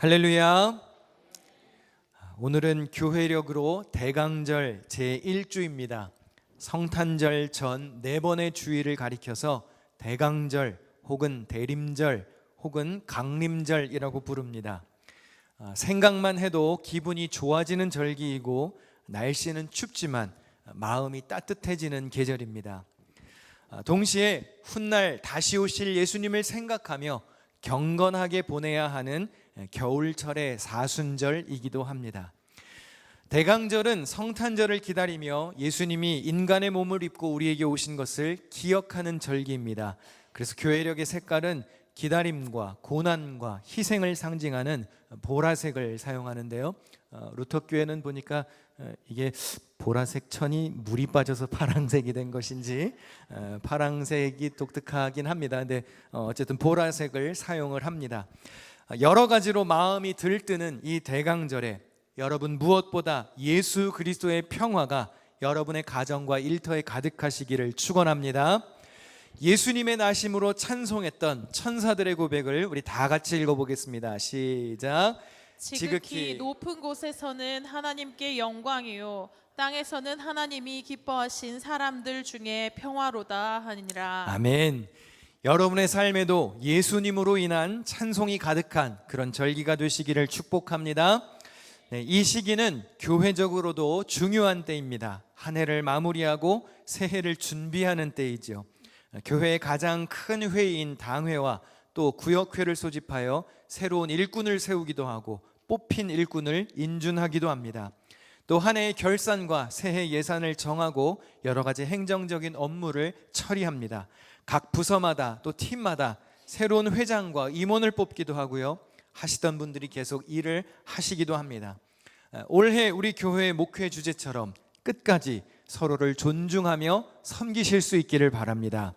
할렐루야. 오늘은 교회력으로 대강절 제1주입니다. 성탄절 전 4번의 주일을 가리켜서 대강절 혹은 대림절 혹은 강림절이라고 부릅니다. 생각만 해도 기분이 좋아지는 절기이고 날씨는 춥지만 마음이 따뜻해지는 계절입니다. 동시에 훗날 다시 오실 예수님을 생각하며 경건하게 보내야 하는 겨울철의 사순절이기도 합니다. 대강절은 성탄절을 기다리며 예수님이 인간의 몸을 입고 우리에게 오신 것을 기억하는 절기입니다. 그래서 교회력의 색깔은 기다림과 고난과 희생을 상징하는 보라색을 사용하는데요, 루터교회는 보니까 이게 보라색 천이 물이 빠져서 파란색이 된 것인지 파란색이 독특하긴 합니다. 근데 어쨌든 보라색을 사용을 합니다. 여러 가지로 마음이 들뜨는 이 대강절에 여러분 무엇보다 예수 그리스도의 평화가 여러분의 가정과 일터에 가득하시기를 축원합니다. 예수님의 나심으로 찬송했던 천사들의 고백을 우리 다 같이 읽어보겠습니다. 시작. 지극히 높은 곳에서는 하나님께 영광이요 땅에서는 하나님이 기뻐하신 사람들 중에 평화로다 하니라. 아멘. 여러분의 삶에도 예수님으로 인한 찬송이 가득한 그런 절기가 되시기를 축복합니다. 이 시기는 교회적으로도 중요한 때입니다. 한 해를 마무리하고 새해를 준비하는 때이죠. 교회의 가장 큰 회의인 당회와 또 구역회를 소집하여 새로운 일꾼을 세우기도 하고 뽑힌 일꾼을 인준하기도 합니다. 또 한 해의 결산과 새해 예산을 정하고 여러 가지 행정적인 업무를 처리합니다. 각 부서마다 또 팀마다 새로운 회장과 임원을 뽑기도 하고요, 하시던 분들이 계속 일을 하시기도 합니다. 올해 우리 교회의 목회 주제처럼 끝까지 서로를 존중하며 섬기실 수 있기를 바랍니다.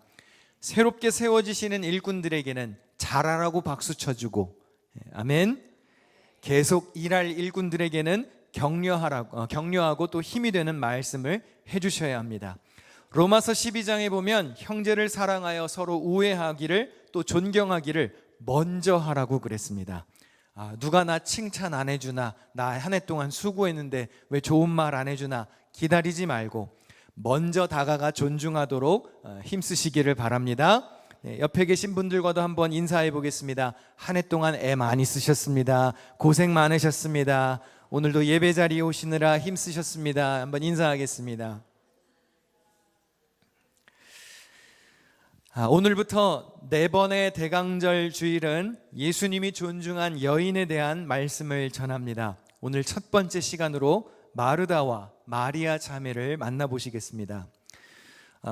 새롭게 세워지시는 일꾼들에게는 잘하라고 박수 쳐주고, 아멘. 계속 일할 일꾼들에게는 격려하고 또 힘이 되는 말씀을 해주셔야 합니다. 로마서 12장에 보면 형제를 사랑하여 서로 우애하기를 또 존경하기를 먼저 하라고 그랬습니다. 누가 나 칭찬 안 해주나, 나 한 해 동안 수고했는데 왜 좋은 말 안 해주나 기다리지 말고 먼저 다가가 존중하도록 힘쓰시기를 바랍니다. 옆에 계신 분들과도 한번 인사해 보겠습니다. 한 해 동안 애 많이 쓰셨습니다. 고생 많으셨습니다. 오늘도 예배 자리에 오시느라 힘쓰셨습니다. 한번 인사하겠습니다. 오늘부터 4번의 대강절 주일은 예수님이 존중한 여인에 대한 말씀을 전합니다. 오늘 첫 번째 시간으로 마르다와 마리아 자매를 만나보시겠습니다.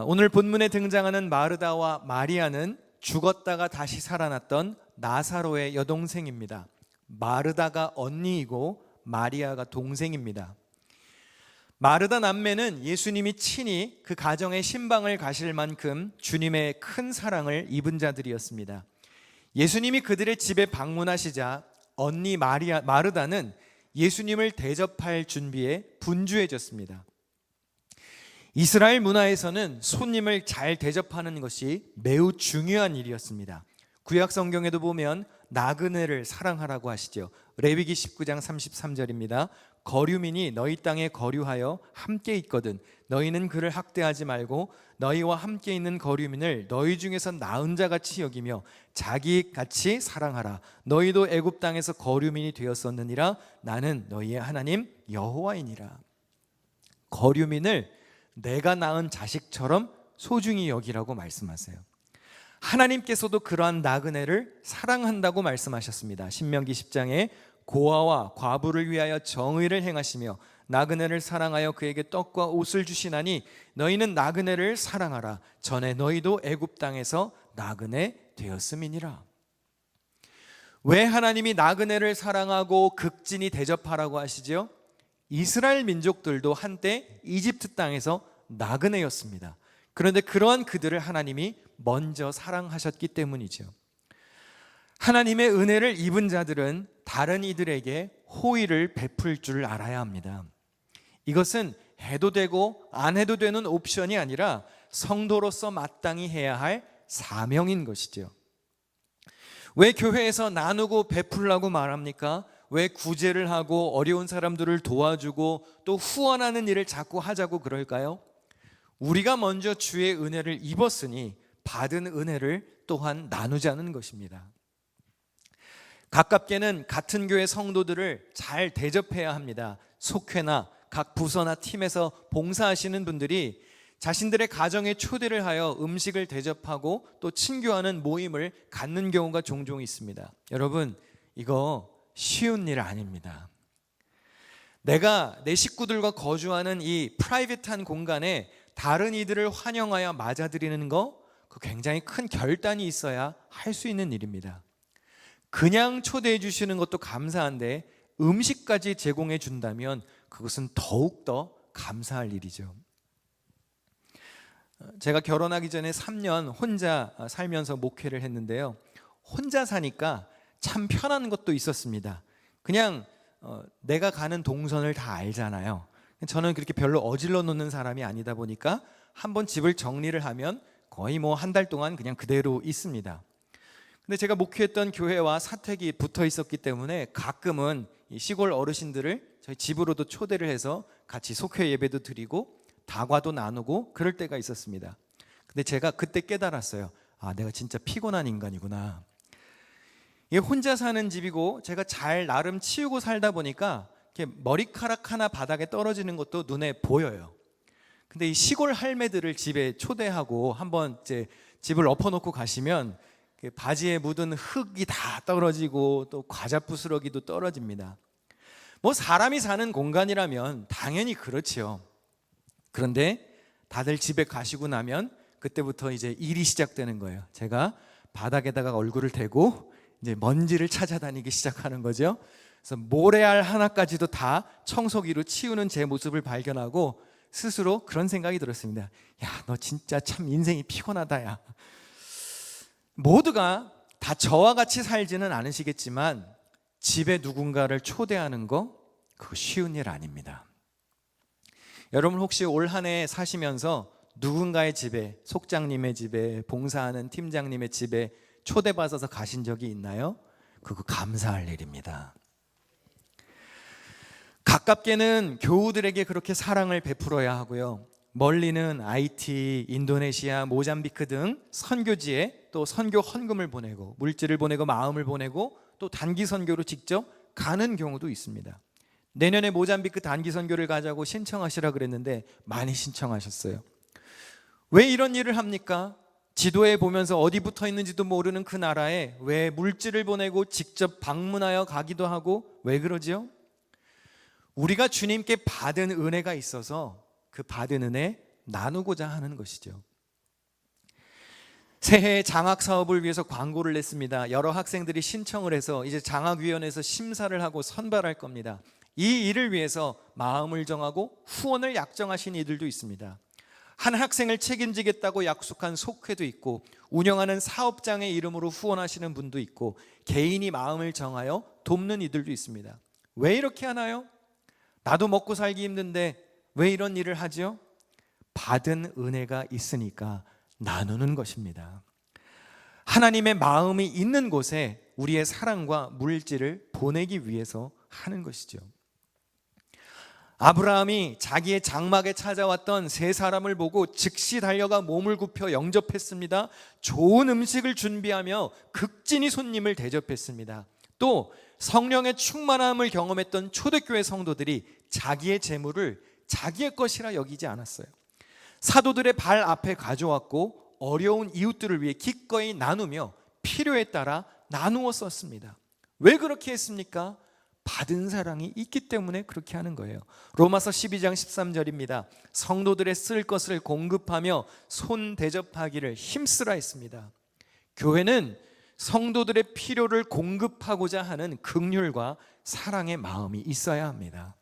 오늘 본문에 등장하는 마르다와 마리아는 죽었다가 다시 살아났던 나사로의 여동생입니다. 마르다가 언니이고 마리아가 동생입니다. 마르다 남매는 예수님이 친히 그 가정의 신방을 가실 만큼 주님의 큰 사랑을 입은 자들이었습니다. 예수님이 그들의 집에 방문하시자 언니 마르다는 예수님을 대접할 준비에 분주해졌습니다. 이스라엘 문화에서는 손님을 잘 대접하는 것이 매우 중요한 일이었습니다. 구약 성경에도 보면 나그네를 사랑하라고 하시죠. 레위기 19장 33절입니다. 거류민이 너희 땅에 거류하여 함께 있거든 너희는 그를 학대하지 말고 너희와 함께 있는 거류민을 너희 중에서 나은 자같이 여기며 자기같이 사랑하라. 너희도 애굽 땅에서 거류민이 되었었느니라. 나는 너희의 하나님 여호와이니라. 거류민을 내가 낳은 자식처럼 소중히 여기라고 말씀하세요. 하나님께서도 그러한 나그네를 사랑한다고 말씀하셨습니다. 신명기 10장에 고아와 과부를 위하여 정의를 행하시며 나그네를 사랑하여 그에게 떡과 옷을 주시나니 너희는 나그네를 사랑하라. 전에 너희도 애굽 땅에서 나그네 되었음이니라. 왜 하나님이 나그네를 사랑하고 극진히 대접하라고 하시죠? 이스라엘 민족들도 한때 이집트 땅에서 나그네였습니다. 그런데 그러한 그들을 하나님이 먼저 사랑하셨기 때문이죠. 하나님의 은혜를 입은 자들은 다른 이들에게 호의를 베풀 줄 알아야 합니다. 이것은 해도 되고 안 해도 되는 옵션이 아니라 성도로서 마땅히 해야 할 사명인 것이죠. 왜 교회에서 나누고 베풀라고 말합니까? 왜 구제를 하고 어려운 사람들을 도와주고 또 후원하는 일을 자꾸 하자고 그럴까요? 우리가 먼저 주의 은혜를 입었으니 받은 은혜를 또한 나누자는 것입니다. 가깝게는 같은 교회 성도들을 잘 대접해야 합니다. 속회나 각 부서나 팀에서 봉사하시는 분들이 자신들의 가정에 초대를 하여 음식을 대접하고 또 친교하는 모임을 갖는 경우가 종종 있습니다. 여러분, 이거 쉬운 일 아닙니다. 내가 내 식구들과 거주하는 이 프라이빗한 공간에 다른 이들을 환영하여 맞아들이는 거, 그 굉장히 큰 결단이 있어야 할 수 있는 일입니다. 그냥 초대해 주시는 것도 감사한데 음식까지 제공해 준다면 그것은 더욱더 감사할 일이죠. 제가 결혼하기 전에 3년 혼자 살면서 목회를 했는데요, 혼자 사니까 참 편한 것도 있었습니다. 그냥 내가 가는 동선을 다 알잖아요. 저는 그렇게 별로 어질러 놓는 사람이 아니다 보니까 한번 집을 정리를 하면 거의 뭐 한 달 동안 그냥 그대로 있습니다. 근데 제가 목회했던 교회와 사택이 붙어 있었기 때문에 가끔은 이 시골 어르신들을 저희 집으로도 초대를 해서 같이 속회 예배도 드리고 다과도 나누고 그럴 때가 있었습니다. 근데 제가 그때 깨달았어요. 아, 내가 진짜 피곤한 인간이구나. 이게 혼자 사는 집이고 제가 잘 나름 치우고 살다 보니까 이렇게 머리카락 하나 바닥에 떨어지는 것도 눈에 보여요. 근데 이 시골 할매들을 집에 초대하고 한번 이제 집을 엎어놓고 가시면 바지에 묻은 흙이 다 떨어지고 또 과자 부스러기도 떨어집니다. 뭐 사람이 사는 공간이라면 당연히 그렇지요. 그런데 다들 집에 가시고 나면 그때부터 이제 일이 시작되는 거예요. 제가 바닥에다가 얼굴을 대고 이제 먼지를 찾아다니기 시작하는 거죠. 그래서 모래알 하나까지도 다 청소기로 치우는 제 모습을 발견하고 스스로 그런 생각이 들었습니다. 야, 너 진짜 참 인생이 피곤하다, 야. 모두가 다 저와 같이 살지는 않으시겠지만 집에 누군가를 초대하는 거, 그거 쉬운 일 아닙니다. 여러분 혹시 올 한 해 사시면서 누군가의 집에, 속장님의 집에, 봉사하는 팀장님의 집에 초대받아서 가신 적이 있나요? 그거 감사할 일입니다. 가깝게는 교우들에게 그렇게 사랑을 베풀어야 하고요, 멀리는 IT, 인도네시아, 모잠비크 등 선교지에 또 선교 헌금을 보내고 물질을 보내고 마음을 보내고 또 단기 선교로 직접 가는 경우도 있습니다. 내년에 모잠비크 단기 선교를 가자고 신청하시라 그랬는데 많이 신청하셨어요. 왜 이런 일을 합니까? 지도에 보면서 어디 붙어 있는지도 모르는 그 나라에 왜 물질을 보내고 직접 방문하여 가기도 하고 왜 그러지요? 우리가 주님께 받은 은혜가 있어서 그 받은 은혜 나누고자 하는 것이죠. 새해 장학 사업을 위해서 광고를 냈습니다. 여러 학생들이 신청을 해서 이제 장학위원회에서 심사를 하고 선발할 겁니다. 이 일을 위해서 마음을 정하고 후원을 약정하신 이들도 있습니다. 한 학생을 책임지겠다고 약속한 속회도 있고 운영하는 사업장의 이름으로 후원하시는 분도 있고 개인이 마음을 정하여 돕는 이들도 있습니다. 왜 이렇게 하나요? 나도 먹고 살기 힘든데 왜 이런 일을 하죠? 받은 은혜가 있으니까 나누는 것입니다. 하나님의 마음이 있는 곳에 우리의 사랑과 물질을 보내기 위해서 하는 것이죠. 아브라함이 자기의 장막에 찾아왔던 세 사람을 보고 즉시 달려가 몸을 굽혀 영접했습니다. 좋은 음식을 준비하며 극진히 손님을 대접했습니다. 또 성령의 충만함을 경험했던 초대교회 성도들이 자기의 재물을 자기의 것이라 여기지 않았어요. 사도들의 발 앞에 가져왔고 어려운 이웃들을 위해 기꺼이 나누며 필요에 따라 나누어 썼습니다. 왜 그렇게 했습니까? 받은 사랑이 있기 때문에 그렇게 하는 거예요. 로마서 12장 13절입니다. 성도들의 쓸 것을 공급하며 손 대접하기를 힘쓰라 했습니다. 교회는 성도들의 필요를 공급하고자 하는 긍휼과 사랑의 마음이 있어야 합니다.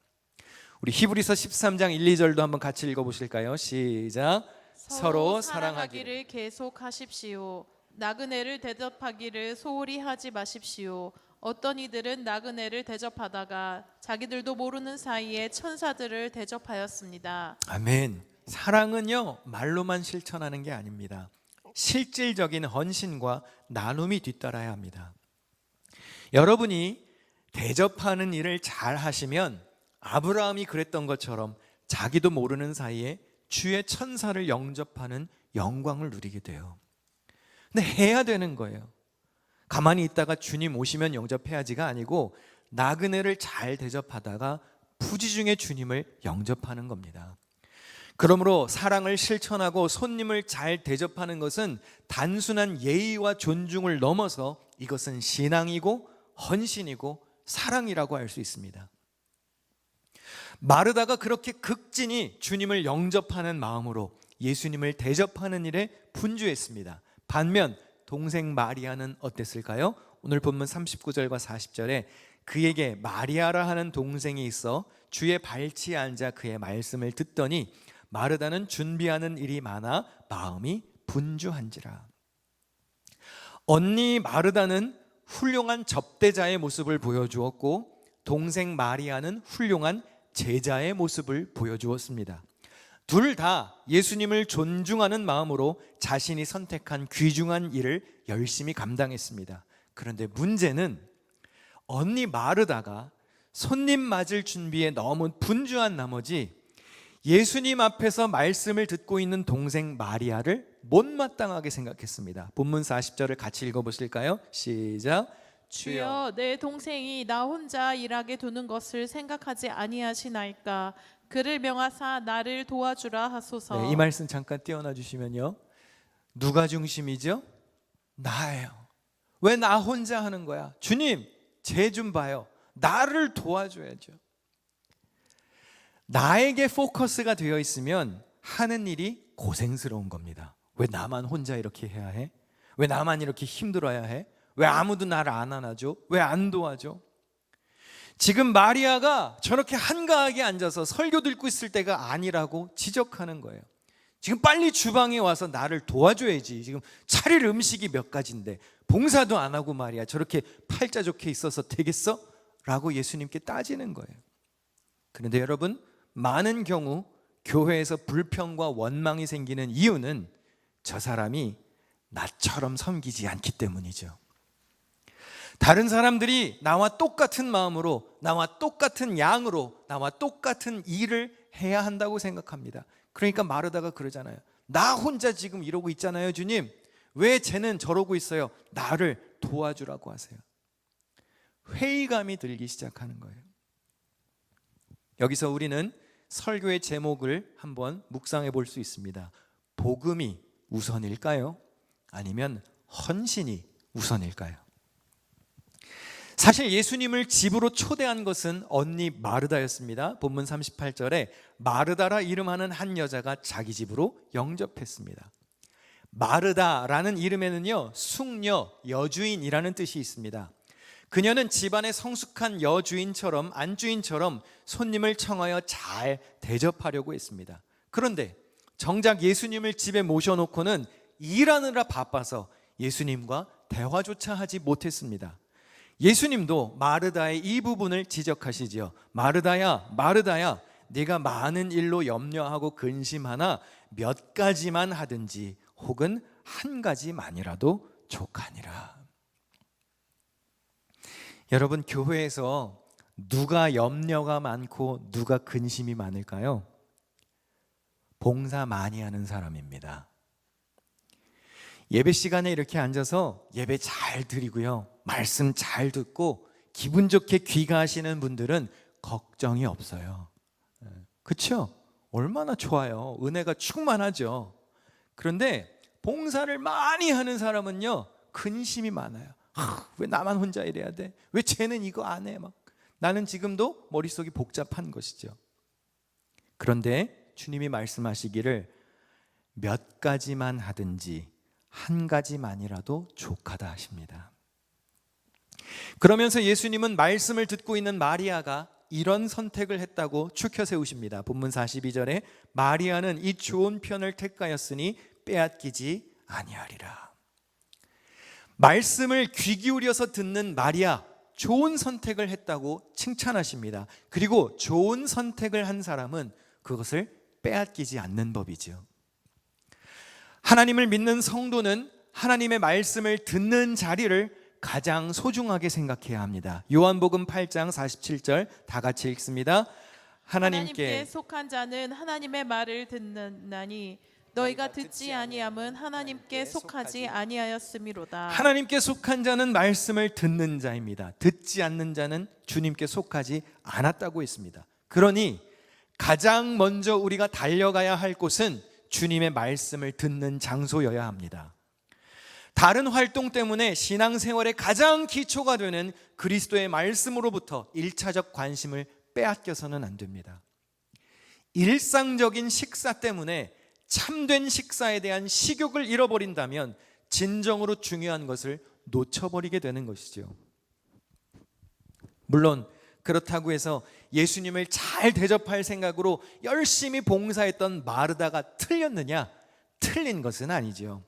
우리 히브리서 13장 1, 2절도 한번 같이 읽어보실까요? 시작. 서로 사랑하기를 계속하십시오. 나그네를 대접하기를 소홀히 하지 마십시오. 어떤 이들은 나그네를 대접하다가 자기들도 모르는 사이에 천사들을 대접하였습니다. 아멘. 사랑은요, 말로만 실천하는 게 아닙니다. 실질적인 헌신과 나눔이 뒤따라야 합니다. 여러분이 대접하는 일을 잘 하시면 아브라함이 그랬던 것처럼 자기도 모르는 사이에 주의 천사를 영접하는 영광을 누리게 돼요. 근데 해야 되는 거예요. 가만히 있다가 주님 오시면 영접해야지가 아니고 나그네를 잘 대접하다가 부지 중에 주님을 영접하는 겁니다. 그러므로 사랑을 실천하고 손님을 잘 대접하는 것은 단순한 예의와 존중을 넘어서 이것은 신앙이고 헌신이고 사랑이라고 할 수 있습니다. 마르다가 그렇게 극진히 주님을 영접하는 마음으로 예수님을 대접하는 일에 분주했습니다. 반면 동생 마리아는 어땠을까요? 오늘 본문 39절과 40절에 그에게 마리아라 하는 동생이 있어 주의 발치에 앉아 그의 말씀을 듣더니 마르다는 준비하는 일이 많아 마음이 분주한지라. 언니 마르다는 훌륭한 접대자의 모습을 보여주었고 동생 마리아는 훌륭한 제자의 모습을 보여주었습니다. 둘 다 예수님을 존중하는 마음으로 자신이 선택한 귀중한 일을 열심히 감당했습니다. 그런데 문제는 언니 마르다가 손님 맞을 준비에 너무 분주한 나머지 예수님 앞에서 말씀을 듣고 있는 동생 마리아를 못마땅하게 생각했습니다. 본문 40절을 같이 읽어보실까요? 시작. 주여, 내 동생이 나 혼자 일하게 두는 것을 생각하지 아니하시나이까. 그를 명하사 나를 도와주라 하소서. 네, 이 말씀 잠깐 띄워놔 주시면요. 누가 중심이죠? 나예요. 왜 나 혼자 하는 거야? 주님, 쟤 좀 봐요. 나를 도와줘야죠. 나에게 포커스가 되어 있으면 하는 일이 고생스러운 겁니다. 왜 나만 혼자 이렇게 해야 해? 왜 나만 이렇게 힘들어야 해? 왜 아무도 나를 안 안아줘? 왜 안 도와줘? 지금 마리아가 저렇게 한가하게 앉아서 설교 듣고 있을 때가 아니라고 지적하는 거예요. 지금 빨리 주방에 와서 나를 도와줘야지. 지금 차릴 음식이 몇 가지인데 봉사도 안 하고 말이야. 저렇게 팔자 좋게 있어서 되겠어? 라고 예수님께 따지는 거예요. 그런데 여러분, 많은 경우 교회에서 불평과 원망이 생기는 이유는 저 사람이 나처럼 섬기지 않기 때문이죠. 다른 사람들이 나와 똑같은 마음으로, 나와 똑같은 양으로, 나와 똑같은 일을 해야 한다고 생각합니다. 그러니까 마르다가 그러잖아요. 나 혼자 지금 이러고 있잖아요, 주님. 왜 쟤는 저러고 있어요? 나를 도와주라고 하세요. 회의감이 들기 시작하는 거예요. 여기서 우리는 설교의 제목을 한번 묵상해 볼 수 있습니다. 복음이 우선일까요? 아니면 헌신이 우선일까요? 사실 예수님을 집으로 초대한 것은 언니 마르다였습니다. 본문 38절에 마르다라 이름하는 한 여자가 자기 집으로 영접했습니다. 마르다라는 이름에는요, 숙녀, 여주인이라는 뜻이 있습니다. 그녀는 집안의 성숙한 여주인처럼, 안주인처럼 손님을 청하여 잘 대접하려고 했습니다. 그런데 정작 예수님을 집에 모셔놓고는 일하느라 바빠서 예수님과 대화조차 하지 못했습니다. 예수님도 마르다의 이 부분을 지적하시지요. 마르다야, 마르다야, 네가 많은 일로 염려하고 근심하나 몇 가지만 하든지 혹은 한 가지만이라도 족하니라. 여러분, 교회에서 누가 염려가 많고 누가 근심이 많을까요? 봉사 많이 하는 사람입니다. 예배 시간에 이렇게 앉아서 예배 잘 드리고요, 말씀 잘 듣고 기분 좋게 귀가하시는 분들은 걱정이 없어요. 그렇죠? 얼마나 좋아요. 은혜가 충만하죠. 그런데 봉사를 많이 하는 사람은요, 근심이 많아요. 왜 나만 혼자 이래야 돼? 왜 쟤는 이거 안 해? 막 나는 지금도 머릿속이 복잡한 것이죠. 그런데 주님이 말씀하시기를 몇 가지만 하든지 한 가지만이라도 족하다 하십니다. 그러면서 예수님은 말씀을 듣고 있는 마리아가 이런 선택을 했다고 추켜 세우십니다. 본문 42절에 마리아는 이 좋은 편을 택하였으니 빼앗기지 아니하리라. 말씀을 귀 기울여서 듣는 마리아, 좋은 선택을 했다고 칭찬하십니다. 그리고 좋은 선택을 한 사람은 그것을 빼앗기지 않는 법이죠. 하나님을 믿는 성도는 하나님의 말씀을 듣는 자리를 가장 소중하게 생각해야 합니다. 요한복음 8장 47절 다 같이 읽습니다. 하나님께 속한 자는 하나님의 말을 듣느나니 너희가 듣지 아니함은 하나님께 속하지 아니하였음이로다. 하나님께 속한 자는 말씀을 듣는 자입니다. 듣지 않는 자는 주님께 속하지 않았다고 했습니다. 그러니 가장 먼저 우리가 달려가야 할 곳은 주님의 말씀을 듣는 장소여야 합니다. 다른 활동 때문에 신앙생활의 가장 기초가 되는 그리스도의 말씀으로부터 1차적 관심을 빼앗겨서는 안 됩니다. 일상적인 식사 때문에 참된 식사에 대한 식욕을 잃어버린다면 진정으로 중요한 것을 놓쳐버리게 되는 것이죠. 물론 그렇다고 해서 예수님을 잘 대접할 생각으로 열심히 봉사했던 마르다가 틀렸느냐? 틀린 것은 아니죠.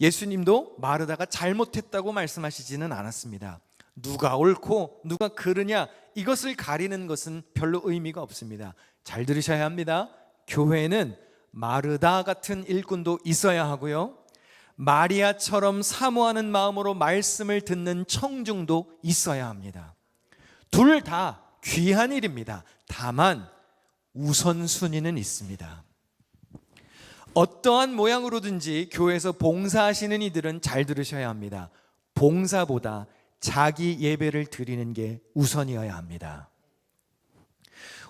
예수님도 마르다가 잘못했다고 말씀하시지는 않았습니다. 누가 옳고 누가 그르냐 이것을 가리는 것은 별로 의미가 없습니다. 잘 들으셔야 합니다. 교회는 마르다 같은 일꾼도 있어야 하고요, 마리아처럼 사모하는 마음으로 말씀을 듣는 청중도 있어야 합니다. 둘 다 귀한 일입니다. 다만 우선순위는 있습니다. 어떠한 모양으로든지 교회에서 봉사하시는 이들은 잘 들으셔야 합니다. 봉사보다 자기 예배를 드리는 게 우선이어야 합니다.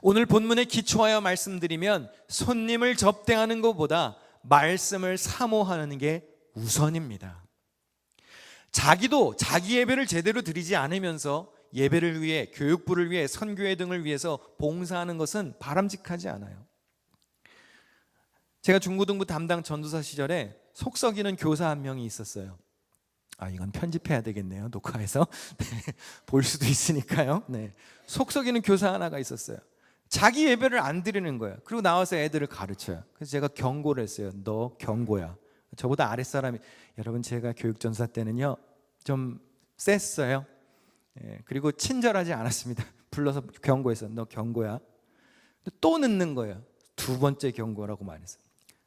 오늘 본문에 기초하여 말씀드리면 손님을 접대하는 것보다 말씀을 사모하는 게 우선입니다. 자기도 자기 예배를 제대로 드리지 않으면서 예배를 위해, 교육부를 위해, 선교회 등을 위해서 봉사하는 것은 바람직하지 않아요. 제가 중고등부 담당 전도사 시절에 속 썩이는 교사 한 명이 있었어요. 이건 편집해야 되겠네요. 녹화해서 볼 수도 있으니까요. 속 썩이는 교사 하나가 있었어요. 자기 예배를 안 드리는 거예요. 그리고 나와서 애들을 가르쳐요. 그래서 제가 경고를 했어요. 너 경고야. 저보다 아랫사람이, 여러분 제가 교육전사 때는요 좀 셌어요. 그리고 친절하지 않았습니다. 불러서 경고해서 너 경고야. 또 늦는 거예요. 두 번째 경고라고 말했어요.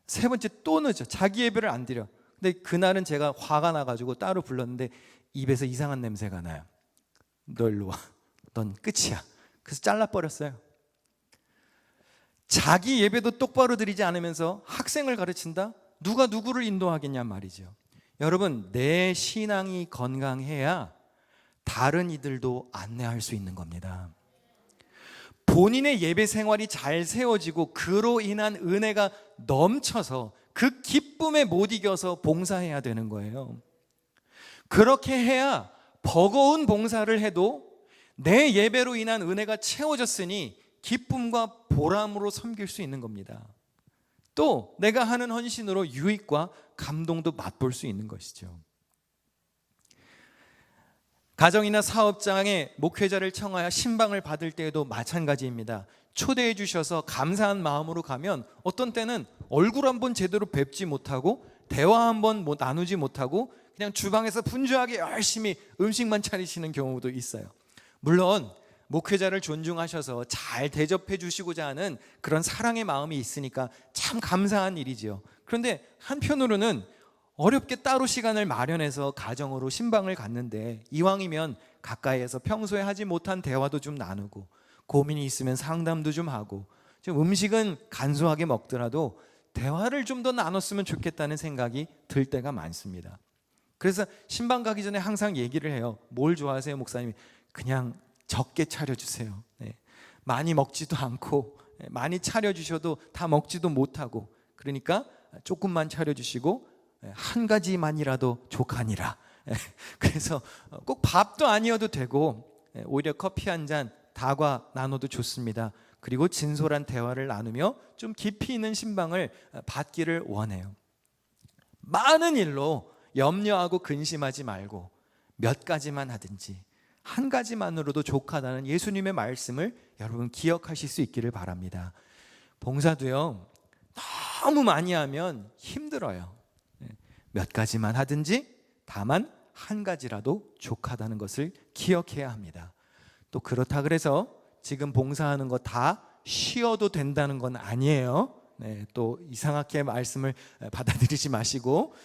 세 번째 또 늦어. 자기 예배를 안 드려. 근데 그날은 제가 화가 나가지고 따로 불렀는데 입에서 이상한 냄새가 나요. 너 일로 와. 넌 끝이야. 그래서 잘라버렸어요. 자기 예배도 똑바로 드리지 않으면서 학생을 가르친다? 누가 누구를 인도하겠냐 말이죠. 여러분, 내 신앙이 건강해야 다른 이들도 안내할 수 있는 겁니다. 본인의 예배 생활이 잘 세워지고 그로 인한 은혜가 넘쳐서 그 기쁨에 못 이겨서 봉사해야 되는 거예요. 그렇게 해야 버거운 봉사를 해도 내 예배로 인한 은혜가 채워졌으니 기쁨과 보람으로 섬길 수 있는 겁니다. 또 내가 하는 헌신으로 유익과 감동도 맛볼 수 있는 것이죠. 가정이나 사업장에 목회자를 청하여 신방을 받을 때에도 마찬가지입니다. 초대해 주셔서 감사한 마음으로 가면 어떤 때는 얼굴 한번 제대로 뵙지 못하고 대화 한번 나누지 못하고 그냥 주방에서 분주하게 열심히 음식만 차리시는 경우도 있어요. 물론 목회자를 존중하셔서 잘 대접해 주시고자 하는 그런 사랑의 마음이 있으니까 참 감사한 일이지요. 그런데 한편으로는 어렵게 따로 시간을 마련해서 가정으로 신방을 갔는데 이왕이면 가까이에서 평소에 하지 못한 대화도 좀 나누고 고민이 있으면 상담도 좀 하고 좀 음식은 간소하게 먹더라도 대화를 좀 더 나눴으면 좋겠다는 생각이 들 때가 많습니다. 그래서 신방 가기 전에 항상 얘기를 해요. 뭘 좋아하세요, 목사님이? 그냥 적게 차려주세요. 많이 먹지도 않고 많이 차려주셔도 다 먹지도 못하고 그러니까 조금만 차려주시고 한 가지만이라도 족하니라. 그래서 꼭 밥도 아니어도 되고 오히려 커피 한 잔 다과 나눠도 좋습니다. 그리고 진솔한 대화를 나누며 좀 깊이 있는 신방을 받기를 원해요. 많은 일로 염려하고 근심하지 말고 몇 가지만 하든지 한 가지만으로도 족하다는 예수님의 말씀을 여러분 기억하실 수 있기를 바랍니다. 봉사도요 너무 많이 하면 힘들어요. 몇 가지만 하든지 다만 한 가지라도 족하다는 것을 기억해야 합니다. 또 그렇다 그래서 지금 봉사하는 거 다 쉬어도 된다는 건 아니에요. 또 이상하게 말씀을 받아들이지 마시고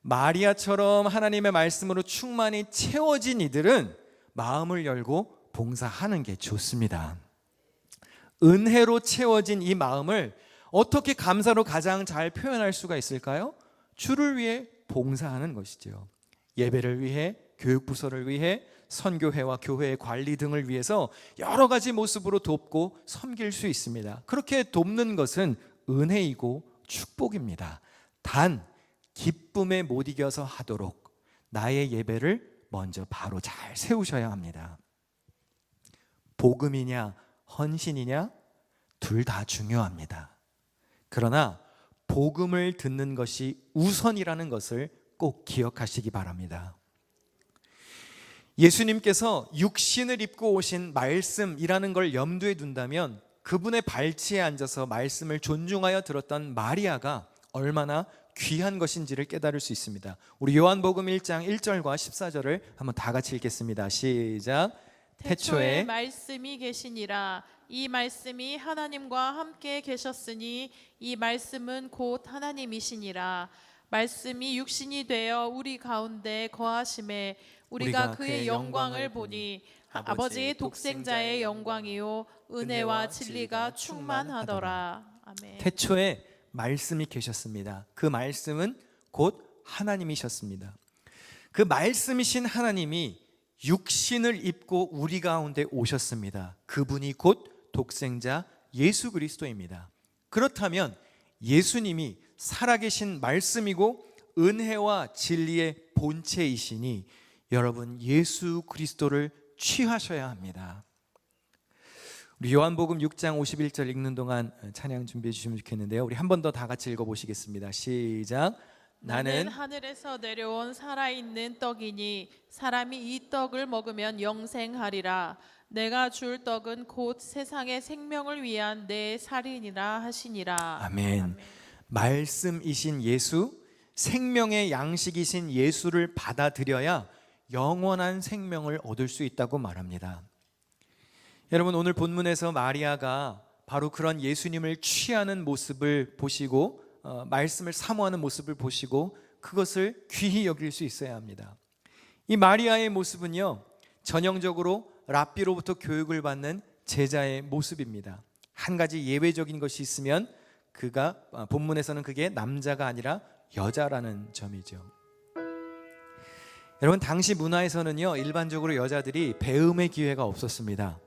마리아처럼 하나님의 말씀으로 충만히 채워진 이들은 마음을 열고 봉사하는 게 좋습니다. 은혜로 채워진 이 마음을 어떻게 감사로 가장 잘 표현할 수가 있을까요? 주를 위해 봉사하는 것이죠. 예배를 위해, 교육부서를 위해, 선교회와 교회의 관리 등을 위해서 여러 가지 모습으로 돕고 섬길 수 있습니다. 그렇게 돕는 것은 은혜이고 축복입니다. 단 기쁨에 못 이겨서 하도록 나의 예배를 먼저 바로 잘 세우셔야 합니다. 복음이냐 헌신이냐 둘 다 중요합니다. 그러나 복음을 듣는 것이 우선이라는 것을 꼭 기억하시기 바랍니다. 예수님께서 육신을 입고 오신 말씀이라는 걸 염두에 둔다면 그분의 발치에 앉아서 말씀을 존중하여 들었던 마리아가 얼마나 귀한 것인지를 깨달을 수 있습니다. 우리 요한복음 1장 1절과 14절을 한번 다 같이 읽겠습니다. 시작. 태초에 말씀이 계시니라. 이 말씀이 하나님과 함께 계셨으니 이 말씀은 곧 하나님이시니라. 말씀이 육신이 되어 우리 가운데 거하심에 우리가 그의 영광을 보니 아버지의 독생자의 영광이요 은혜와 진리가 충만하더라. 아멘. 태초에 말씀이 계셨습니다. 그 말씀은 곧 하나님이셨습니다. 그 말씀이신 하나님이 육신을 입고 우리 가운데 오셨습니다. 그분이 곧 독생자 예수 그리스도입니다. 그렇다면 예수님이 살아계신 말씀이고 은혜와 진리의 본체이시니 여러분 예수 그리스도를 취하셔야 합니다. 우리 요한복음 6장 51절 읽는 동안 찬양 준비해 주시면 좋겠는데요. 우리 한 번 더 다 같이 읽어보시겠습니다. 시작. 나는 하늘에서 내려온 살아있는 떡이니 사람이 이 떡을 먹으면 영생하리라. 내가 줄 떡은 곧 세상의 생명을 위한 내 살이니라 하시니라. 아멘. 아멘. 말씀이신 예수, 생명의 양식이신 예수를 받아들여야 영원한 생명을 얻을 수 있다고 말합니다. 여러분 오늘 본문에서 마리아가 바로 그런 예수님을 취하는 모습을 보시고 말씀을 사모하는 모습을 보시고 그것을 귀히 여길 수 있어야 합니다. 이 마리아의 모습은요 전형적으로 랍비로부터 교육을 받는 제자의 모습입니다. 한 가지 예외적인 것이 있으면 그가 본문에서는 그게 남자가 아니라 여자라는 점이죠. 여러분 당시 문화에서는요 일반적으로 여자들이 배움의 기회가 없었습니다.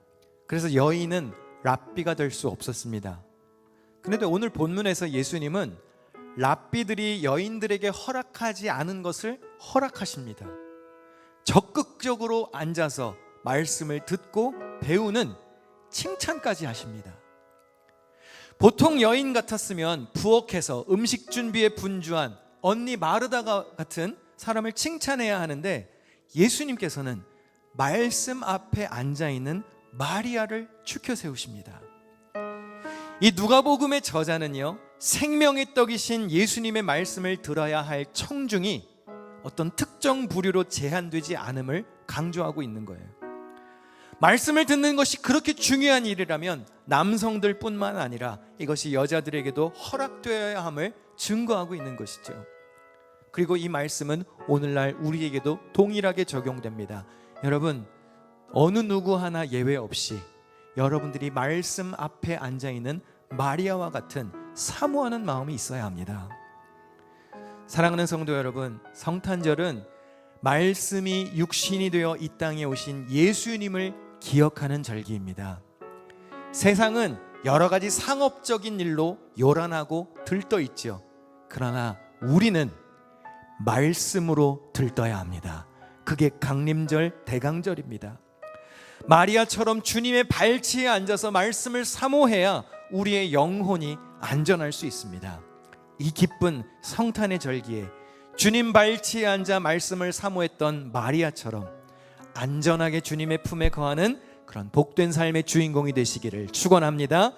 그래서 여인은 랍비가 될 수 없었습니다. 그런데 오늘 본문에서 예수님은 랍비들이 여인들에게 허락하지 않은 것을 허락하십니다. 적극적으로 앉아서 말씀을 듣고 배우는 칭찬까지 하십니다. 보통 여인 같았으면 부엌에서 음식 준비에 분주한 언니 마르다가 같은 사람을 칭찬해야 하는데 예수님께서는 말씀 앞에 앉아있는 마리아를 추켜 세우십니다. 이 누가복음의 저자는요 생명의 떡이신 예수님의 말씀을 들어야 할 청중이 어떤 특정 부류로 제한되지 않음을 강조하고 있는 거예요. 말씀을 듣는 것이 그렇게 중요한 일이라면 남성들 뿐만 아니라 이것이 여자들에게도 허락되어야 함을 증거하고 있는 것이죠. 그리고 이 말씀은 오늘날 우리에게도 동일하게 적용됩니다. 여러분 어느 누구 하나 예외 없이 여러분들이 말씀 앞에 앉아있는 마리아와 같은 사모하는 마음이 있어야 합니다. 사랑하는 성도 여러분, 성탄절은 말씀이 육신이 되어 이 땅에 오신 예수님을 기억하는 절기입니다. 세상은 여러 가지 상업적인 일로 요란하고 들떠 있죠. 그러나 우리는 말씀으로 들떠야 합니다. 그게 강림절 대강절입니다. 마리아처럼 주님의 발치에 앉아서 말씀을 사모해야 우리의 영혼이 안전할 수 있습니다. 이 기쁜 성탄의 절기에 주님 발치에 앉아 말씀을 사모했던 마리아처럼 안전하게 주님의 품에 거하는 그런 복된 삶의 주인공이 되시기를 축원합니다.